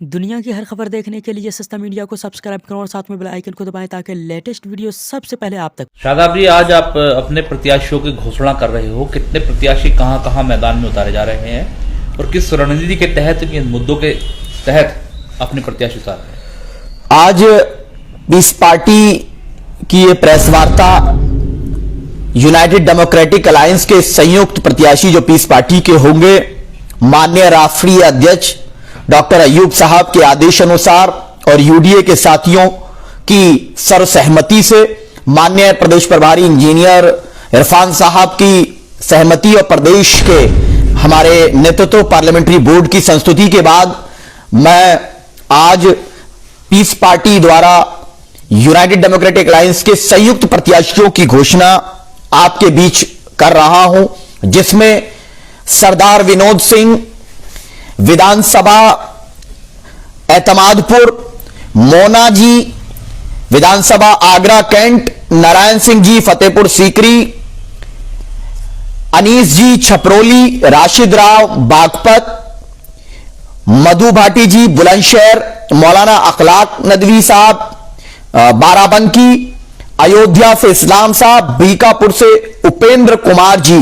दुनिया की हर खबर देखने के लिए सस्ता मीडिया को सब्सक्राइब करो और साथ में बेल आइकन को दबाएं ताकि लेटेस्ट वीडियो सबसे पहले आप तक। शादाब जी, आज आप अपने प्रत्याशियों की घोषणा कर रहे हो। कितने प्रत्याशी कहां कहां मैदान में उतारे जा रहे हैं और किस रणनीति के तहत, किन मुद्दों के तहत अपने प्रत्याशी उतार रहे हैं? आज पीस पार्टी की ये प्रेस वार्ता यूनाइटेड डेमोक्रेटिक अलायंस के संयुक्त प्रत्याशी जो पीस पार्टी के होंगे, माननीय राष्ट्रीय अध्यक्ष डॉक्टर अयूब साहब के आदेश अनुसार और यूडीए के साथियों की सर्वसहमति से, माननीय प्रदेश प्रभारी इंजीनियर इरफान साहब की सहमति और प्रदेश के हमारे नेतृत्व पार्लियामेंट्री बोर्ड की संस्तुति के बाद मैं आज पीस पार्टी द्वारा यूनाइटेड डेमोक्रेटिक अलायंस के संयुक्त प्रत्याशियों की घोषणा आपके बीच कर रहा हूं, जिसमें सरदार विनोद सिंह विधानसभा एतमादपुर, मोना जी विधानसभा आगरा कैंट, नारायण सिंह जी फतेहपुर सीकरी, अनीस जी छपरोली, राशिद राव बागपत, मधु भाटी जी बुलंदशहर, मौलाना अखलाक नदवी साहब बाराबंकी, अयोध्या से इस्लाम साहब, बीकापुर से उपेंद्र कुमार जी,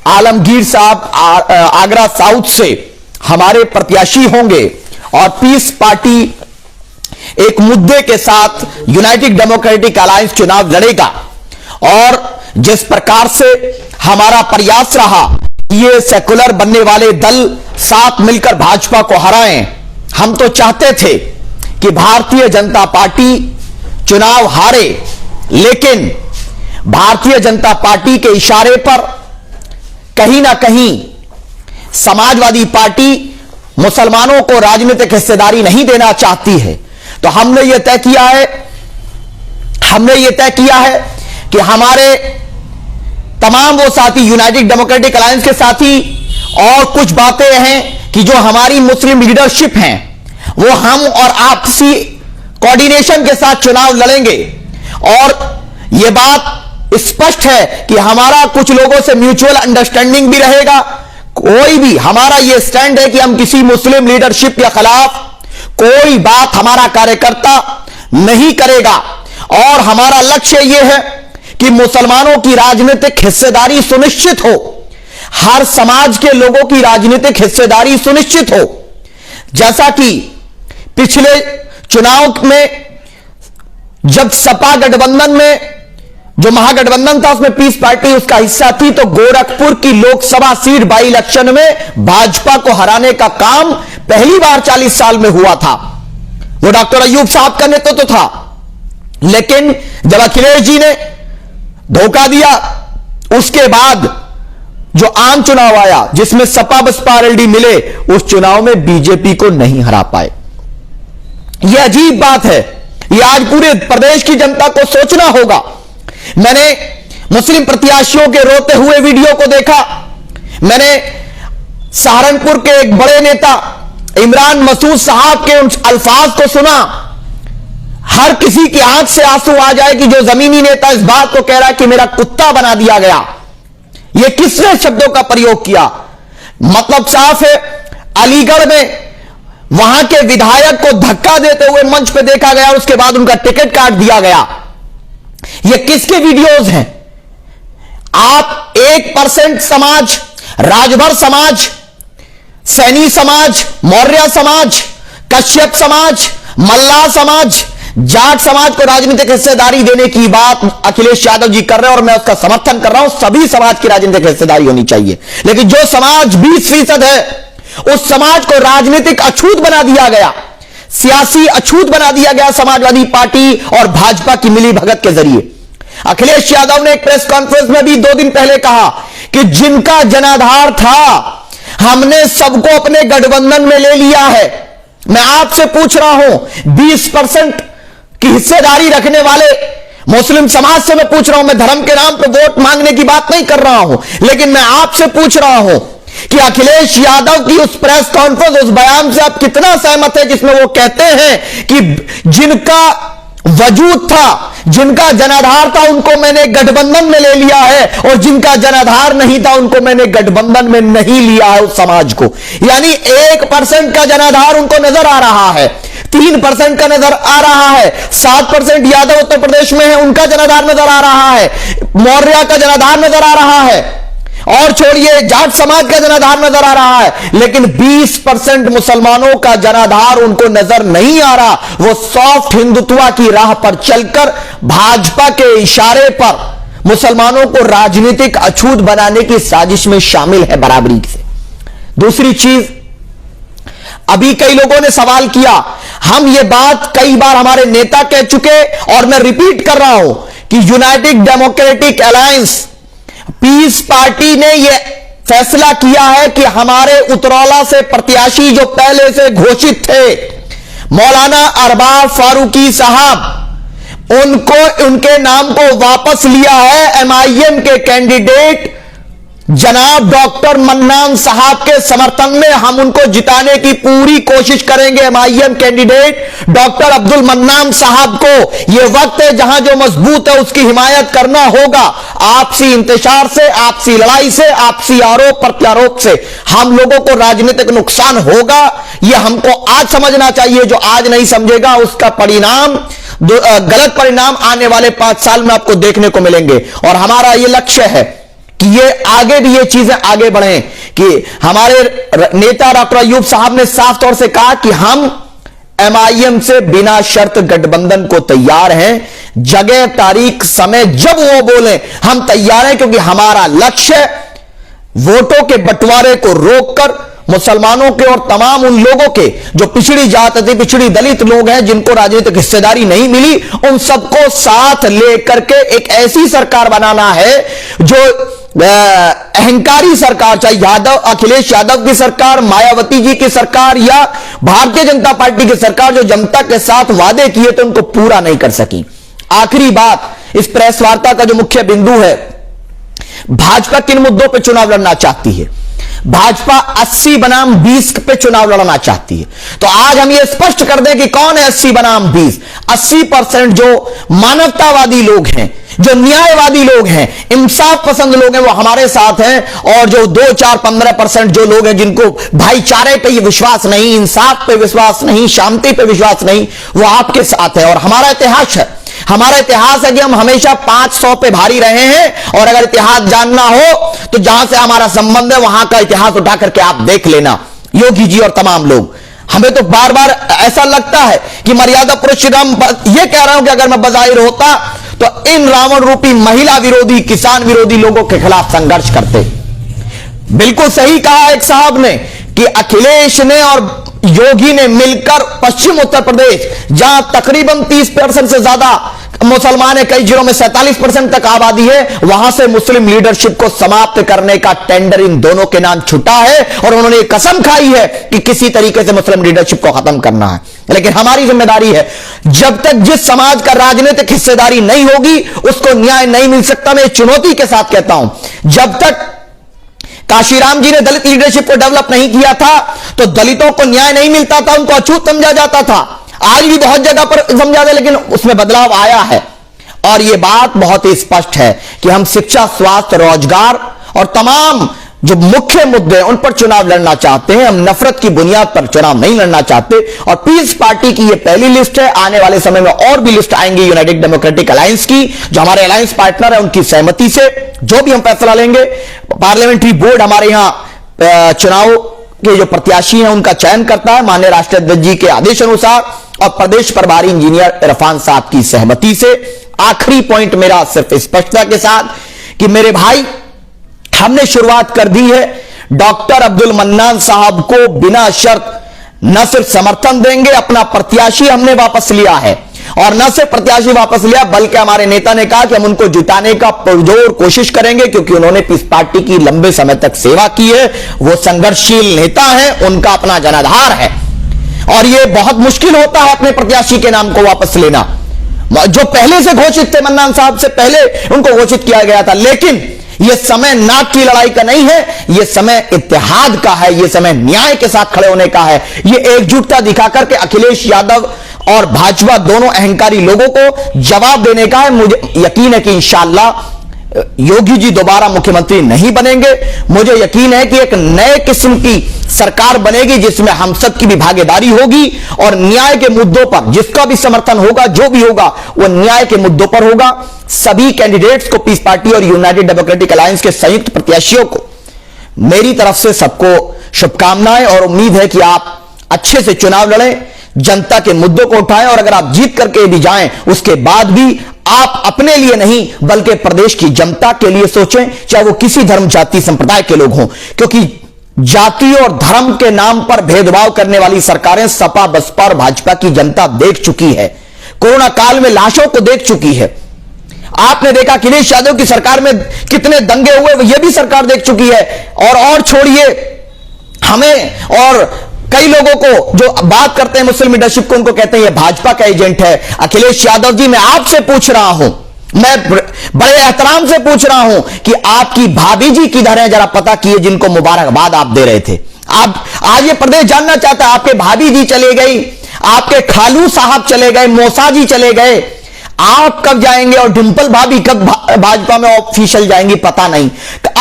आलमगीर साहब आगरा साउथ से हमारे प्रत्याशी होंगे और पीस पार्टी एक मुद्दे के साथ यूनाइटेड डेमोक्रेटिक अलायंस चुनाव लड़ेगा। और जिस प्रकार से हमारा प्रयास रहा ये सेकुलर बनने वाले दल साथ मिलकर भाजपा को हराएं, हम तो चाहते थे कि भारतीय जनता पार्टी चुनाव हारे, लेकिन भारतीय जनता पार्टी के इशारे पर कहीं ना कहीं समाजवादी पार्टी मुसलमानों को राजनीतिक हिस्सेदारी नहीं देना चाहती है। तो हमने यह तय किया है कि हमारे तमाम वो साथी, यूनाइटेड डेमोक्रेटिक अलायंस के साथी, और कुछ बातें हैं कि जो हमारी मुस्लिम लीडरशिप हैं वो हम और आपसी कोऑर्डिनेशन के साथ चुनाव लड़ेंगे। और यह बात स्पष्ट है कि हमारा कुछ लोगों से म्यूचुअल अंडरस्टैंडिंग भी रहेगा। कोई भी, हमारा यह स्टैंड है कि हम किसी मुस्लिम लीडरशिप के खिलाफ कोई बात हमारा कार्यकर्ता नहीं करेगा। और हमारा लक्ष्य यह है कि मुसलमानों की राजनीतिक हिस्सेदारी सुनिश्चित हो, हर समाज के लोगों की राजनीतिक हिस्सेदारी सुनिश्चित हो। जैसा कि पिछले चुनाव में जब सपा गठबंधन में जो महागठबंधन था उसमें पीस पार्टी उसका हिस्सा थी, तो गोरखपुर की लोकसभा सीट बाई इलेक्शन में भाजपा को हराने का काम पहली बार 40 साल में हुआ था। वो डॉक्टर अयूब साहब का नेतृत्व था। लेकिन जब अखिलेश जी ने धोखा दिया, उसके बाद जो आम चुनाव आया जिसमें सपा बसपा आरएलडी मिले, उस चुनाव में बीजेपी को नहीं हरा पाए। यह अजीब बात है, यह आज पूरे प्रदेश की जनता को सोचना होगा। मैंने मुस्लिम प्रत्याशियों के रोते हुए वीडियो को देखा, मैंने सहारनपुर के एक बड़े नेता इमरान मसूद साहब के उन अल्फाज को सुना। हर किसी की आंख से आंसू आ जाए कि जो जमीनी नेता इस बात को कह रहा है कि मेरा कुत्ता बना दिया गया। यह किसने शब्दों का प्रयोग किया? मतलब साफ है, अलीगढ़ में वहां के विधायक को धक्का देते हुए मंच पे देखा गया और उसके बाद उनका टिकट काट दिया गया। ये किसके वीडियोज हैं? आप 1% समाज, राजभर समाज, सैनी समाज, मौर्य समाज, कश्यप समाज, मल्लाह समाज, जाट समाज को राजनीतिक हिस्सेदारी देने की बात अखिलेश यादव जी कर रहे हैं और मैं उसका समर्थन कर रहा हूं। सभी समाज की राजनीतिक हिस्सेदारी होनी चाहिए, लेकिन जो समाज 20% है उस समाज को राजनीतिक अछूत बना दिया गया, सियासी अछूत बना दिया गया समाजवादी पार्टी और भाजपा की मिलीभगत के जरिए। अखिलेश यादव ने एक प्रेस कॉन्फ्रेंस में भी 2 दिन पहले कहा कि जिनका जनाधार था हमने सबको अपने गठबंधन में ले लिया है। मैं आपसे पूछ रहा हूं, 20% की हिस्सेदारी रखने वाले मुस्लिम समाज से मैं पूछ रहा हूं, मैं धर्म के नाम पर वोट मांगने की बात नहीं कर रहा हूं, लेकिन मैं आपसे पूछ रहा हूं कि अखिलेश यादव की उस प्रेस कॉन्फ्रेंस, उस बयान से आप कितना सहमत है जिसमें वो कहते हैं कि जिनका वजूद था, जिनका जनाधार था उनको मैंने गठबंधन में ले लिया है, और जिनका जनाधार नहीं था उनको मैंने गठबंधन में नहीं लिया है उस समाज को। यानी 1% का जनाधार उनको नजर आ रहा है, 3% का नजर आ रहा है, 7% यादव उत्तर प्रदेश में है उनका जनाधार नजर आ रहा है, मौर्य का जनाधार नजर आ रहा है, और छोड़िए जाट समाज का जनाधार नजर आ रहा है, लेकिन 20% मुसलमानों का जनाधार उनको नजर नहीं आ रहा। वो सॉफ्ट हिंदुत्व की राह पर चलकर भाजपा के इशारे पर मुसलमानों को राजनीतिक अछूत बनाने की साजिश में शामिल है बराबरी से। दूसरी चीज, अभी कई लोगों ने सवाल किया, हम ये बात कई बार हमारे नेता कह चुके और मैं रिपीट कर रहा हूं कि united democratic alliance peace party ने यह फैसला किया है कि हमारे उतरौला से प्रत्याशी जो पहले से घोषित थे मौलाना अरबाज फारूकी साहब, उनको उनके नाम को वापस लिया है। एमआईएम के कैंडिडेट जनाब डॉक्टर मन्नान साहब के समर्थन में हम उनको जिताने की पूरी कोशिश करेंगे। MIM candidate doctor Abdul mannan साहब को यह वक्त है जहां जो मजबूत है उसकी हिमायत करना होगा। आपसी इंतशार से, आपसी लड़ाई से, आपसी आरोप प्रत्यारोप से हम लोगों को राजनीतिक नुकसान होगा। यह हमको आज समझना चाहिए। जो आज नहीं समझेगा उसका परिणाम, गलत परिणाम आने वाले 5 साल में आपको देखने को मिलेंगे। और हमारा यह लक्ष्य है कि ये आगे भी ये चीजें आगे बढ़े, कि हमारे नेता डॉक्टर अय्यूब साहब ने साफ तौर से कहा कि हम एमआईएम से बिना शर्त गठबंधन को तैयार हैं। जगह, तारीख, समय जब वो बोले हम तैयार हैं, क्योंकि हमारा लक्ष्य वोटों के बंटवारे को रोककर मुसलमानों के और तमाम उन लोगों के जो पिछड़ी जाति, पिछड़ी दलित लोग हैं जिनको राजनीतिक हिस्सेदारी नहीं मिली, उन सबको साथ लेकर के एक ऐसी सरकार बनाना है जो अहंकारी सरकार, चाहे यादव, अखिलेश यादव की सरकार, मायावती जी की सरकार या भारतीय जनता पार्टी की सरकार, जो जनता के साथ वादे किए तो उनको पूरा नहीं कर सकी। आखिरी बात, इस प्रेस वार्ता का जो मुख्य बिंदु है, भाजपा किन मुद्दों पर चुनाव लड़ना चाहती है? भाजपा 80 बनाम 20 पे चुनाव लड़ना चाहती है। तो आज हम ये स्पष्ट कर दें कि कौन है 80 बनाम 20। 80% जो मानवतावादी लोग हैं, जो न्यायवादी लोग हैं, इंसाफ पसंद लोग हैं, वो हमारे साथ हैं। और जो 2, 4, 15% जो लोग हैं जिनको भाईचारे पे विश्वास नहीं, इंसाफ पे विश्वास नहीं, शांति पे विश्वास नहीं, वो आपके साथ है। और हमारा इतिहास है, हमारा इतिहास है कि हम हमेशा 500 पे भारी रहे हैं। और अगर इतिहास जानना हो तो जहां से हमारा संबंध है वहां का इतिहास उठा करके आप देख लेना। योगी जी और तमाम लोग, हमें तो बार बार ऐसा लगता है कि मर्यादा पुरुषोत्तम, ये कह रहा हूं कि अगर मैं बजाहिर होता तो इन रावण रूपी महिला विरोधी, किसान विरोधी लोगों के खिलाफ संघर्ष करते। बिल्कुल सही कहा एक साहब ने कि अखिलेश ने और योगी ने मिलकर पश्चिम उत्तर प्रदेश, जहां तकरीबन 30% से ज्यादा मुसलमान है, कई जिलों में 47% तक आबादी है, वहां से मुस्लिम लीडरशिप को समाप्त करने का टेंडर इन दोनों के नाम छुटा है। और उन्होंने कसम खाई है कि किसी तरीके से मुस्लिम लीडरशिप को खत्म करना है। लेकिन हमारी जिम्मेदारी है, जब तक जिस समाज का राजनीतिक हिस्सेदारी नहीं होगी उसको न्याय नहीं मिल सकता। मैं चुनौती के साथ कहता हूं, जब तक काशीराम जी ने दलित लीडरशिप को डेवलप नहीं किया था तो दलितों को न्याय नहीं मिलता था, उनको अछूत समझा जाता था। आज भी बहुत जगह पर समझा जाता, लेकिन उसमें बदलाव आया है। और यह बात बहुत ही स्पष्ट है कि हम शिक्षा, स्वास्थ्य, रोजगार और तमाम जो मुख्य मुद्दे हैं उन पर चुनाव लड़ना चाहते हैं। हम नफरत की बुनियाद पर चुनाव नहीं लड़ना चाहते। और पीस पार्टी की यह पहली लिस्ट है। आने वाले समय में और भी लिस्ट आएंगी यूनाइटेड डेमोक्रेटिक अलायंस की, जो हमारे अलायंस पार्टनर है उनकी सहमति से जो भी हम फैसला लेंगे। पार्लियामेंट्री बोर्ड हमारे यहां चुनाव के जो प्रत्याशी हैं उनका चयन करता है माननीय राष्ट्रीय अध्यक्ष जी के आदेश अनुसार और प्रदेश प्रभारी इंजीनियर इरफान साहब की सहमति से। आखिरी पॉइंट मेरा सिर्फ स्पष्टता के साथ कि मेरे भाई, हमने शुरुआत कर दी है। डॉक्टर अब्दुल मन्नान साहब को बिना शर्त न सिर्फ समर्थन देंगे, अपना प्रत्याशी हमने वापस लिया है। और न सिर्फ प्रत्याशी वापस लिया बल्कि हमारे नेता ने कहा कि हम उनको जिताने का पुरजोर कोशिश करेंगे, क्योंकि उन्होंने पीस पार्टी की लंबे समय तक सेवा की है। वो संघर्षशील नेता है, उनका अपना जनाधार है। और यह बहुत मुश्किल होता है अपने प्रत्याशी के नाम को वापस लेना। जो पहले से घोषित थे, मन्नान साहब से पहले उनको घोषित किया गया था। लेकिन यह समय नाक की लड़ाई का नहीं है, यह समय इत्तेहाद का है, यह समय न्याय के साथ खड़े होने का है। यह एकजुटता दिखा करके अखिलेश यादव और भाजपा दोनों अहंकारी लोगों को जवाब देने का है। मुझे यकीन है कि इंशाअल्लाह योगी जी दोबारा मुख्यमंत्री नहीं बनेंगे। मुझे यकीन है कि एक नए किस्म की सरकार बनेगी जिसमें हम सब की भी भागीदारी होगी और न्याय के मुद्दों पर जिसका भी समर्थन होगा, जो भी होगा, वो न्याय के मुद्दों पर होगा। सभी कैंडिडेट्स को, पीस पार्टी और यूनाइटेड डेमोक्रेटिक अलायंस के संयुक्त प्रत्याशियों को मेरी तरफ से सबको शुभकामनाएं और उम्मीद है कि आप अच्छे से चुनाव लड़ें, जनता के मुद्दों को उठाएं और अगर आप जीत करके भी जाएं उसके बाद भी आप अपने लिए नहीं बल्कि प्रदेश की जनता के लिए सोचें, चाहे वो किसी धर्म, जाति, संप्रदाय के लोग हों, क्योंकि जाति और धर्म के नाम पर भेदभाव करने वाली सरकारें सपा, बसपा और भाजपा की जनता देख चुकी है। कोरोना काल में लाशों को देख चुकी है। आपने देखा अखिलेश यादव की सरकार में कितने दंगे हुए, यह भी सरकार देख चुकी है। और छोड़िए हमें, और कई लोगों को जो बात करते हैं मुस्लिम लीडरशिप को, उनको कहते हैं ये भाजपा का एजेंट है। अखिलेश यादव जी, मैं आपसे पूछ रहा हूं, मैं बड़े एहतराम से पूछ रहा हूं कि आपकी भाभी जी किधर है, जरा पता किए, जिनको मुबारकबाद आप दे रहे थे। आप आज ये प्रदेश जानना चाहता है, आपके भाभी जी चले गई, आपके खालू साहब चले गए, मौसा जी चले गए, आप कब जाएंगे और डिंपल भाभी कब भाजपा में ऑफिशियल जाएंगी पता नहीं।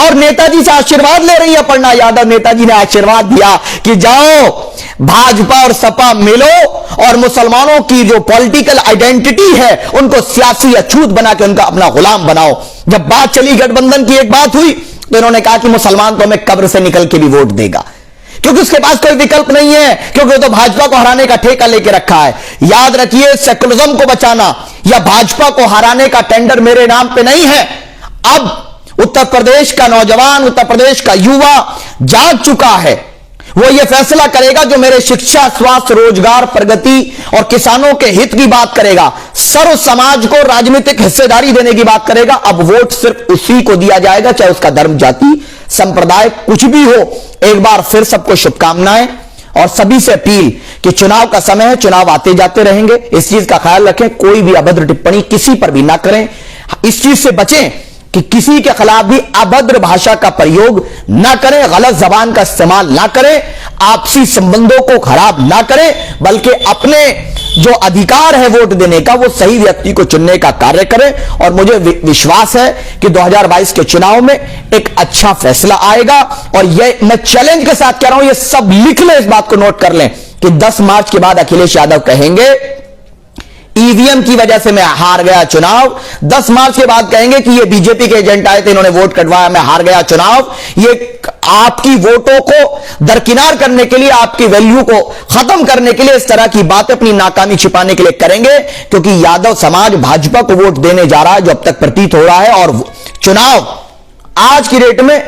और नेताजी से आशीर्वाद ले रही है अपर्णा यादव। नेताजी ने आशीर्वाद दिया कि जाओ भाजपा और सपा मिलो और मुसलमानों की जो पॉलिटिकल आइडेंटिटी है उनको सियासी अछूत बना के उनका अपना गुलाम बनाओ। जब बात चली गठबंधन की, एक बात हुई तो इन्होंने कहा कि मुसलमान तो हमें कब्र से निकल के भी वोट देगा, क्योंकि उसके पास कोई विकल्प नहीं है, क्योंकि तो भाजपा को हराने का ठेका लेके रखा है। याद रखिए, सेकुलरिज्म को बचाना या भाजपा को हराने का टेंडर मेरे नाम पे नहीं है। अब उत्तर प्रदेश का नौजवान, उत्तर प्रदेश का युवा जाग चुका है। वो ये फैसला करेगा जो मेरे शिक्षा, स्वास्थ्य, रोजगार, प्रगति और किसानों के हित की बात करेगा, सर्व समाज को राजनीतिक हिस्सेदारी देने की बात करेगा। अब वोट सिर्फ उसी को दिया जाएगा, चाहे उसका धर्म, जाति, संप्रदाय कुछ भी हो। एक बार फिर सबको शुभकामनाएं और सभी से अपील कि चुनाव का समय है, चुनाव आते जाते रहेंगे, इस चीज का ख्याल रखें। कोई भी अभद्र टिप्पणी किसी पर भी ना करें, इस चीज से बचें कि किसी के खिलाफ भी अभद्र भाषा का प्रयोग ना करें, गलत जबान का इस्तेमाल ना करें, आपसी संबंधों को खराब ना करें, बल्कि अपने जो अधिकार है वोट देने का, वो सही व्यक्ति को चुनने का कार्य करें। और मुझे विश्वास है कि 2022 के चुनाव में एक अच्छा फैसला आएगा। और ये मैं चैलेंज के साथ कह रहा हूं, ये सब लिख लें, इस बात को नोट कर लें कि 10 मार्च के बाद अखिलेश यादव कहेंगे ईवीएम की वजह से मैं हार गया चुनाव। 10 मार्च के बाद कहेंगे कि ये बीजेपी के एजेंट आए थे, इन्होंने वोट कटवाया, मैं हार गया चुनाव। ये आपकी वोटों को दरकिनार करने के लिए, आपकी वैल्यू को खत्म करने के लिए इस तरह की बातें अपनी नाकामी छिपाने के लिए करेंगे, क्योंकि यादव समाज भाजपा को वोट देने जा रहा है, जो अब तक प्रतीत हो रहा है। और चुनाव आज की डेट में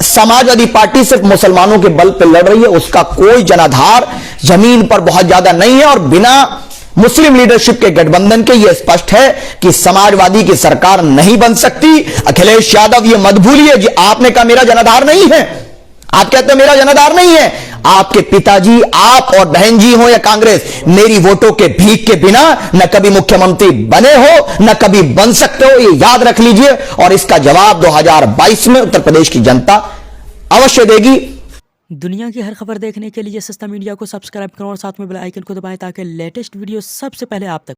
समाजवादी पार्टी सिर्फ मुसलमानों के बल पर लड़ रही है, उसका कोई जनाधार जमीन पर बहुत ज्यादा नहीं है। और बिना मुस्लिम लीडरशिप के गठबंधन के यह स्पष्ट है कि समाजवादी की सरकार नहीं बन सकती। अखिलेश यादव, ये मत भूलिए जी, आपने कहा मेरा जनाधार नहीं है, आप कहते हो मेरा जनाधार नहीं है। आपके पिताजी, आप और बहन जी हो या कांग्रेस, मेरी वोटों के भीख के बिना न कभी मुख्यमंत्री बने हो, न कभी बन सकते हो, ये याद रख लीजिए। और इसका जवाब 2022 में उत्तर प्रदेश की जनता अवश्य देगी। दुनिया की हर खबर देखने के लिए सस्ता मीडिया को सब्सक्राइब करें और साथ में बेल आइकन को दबाएं ताकि लेटेस्ट वीडियो सबसे पहले आप तक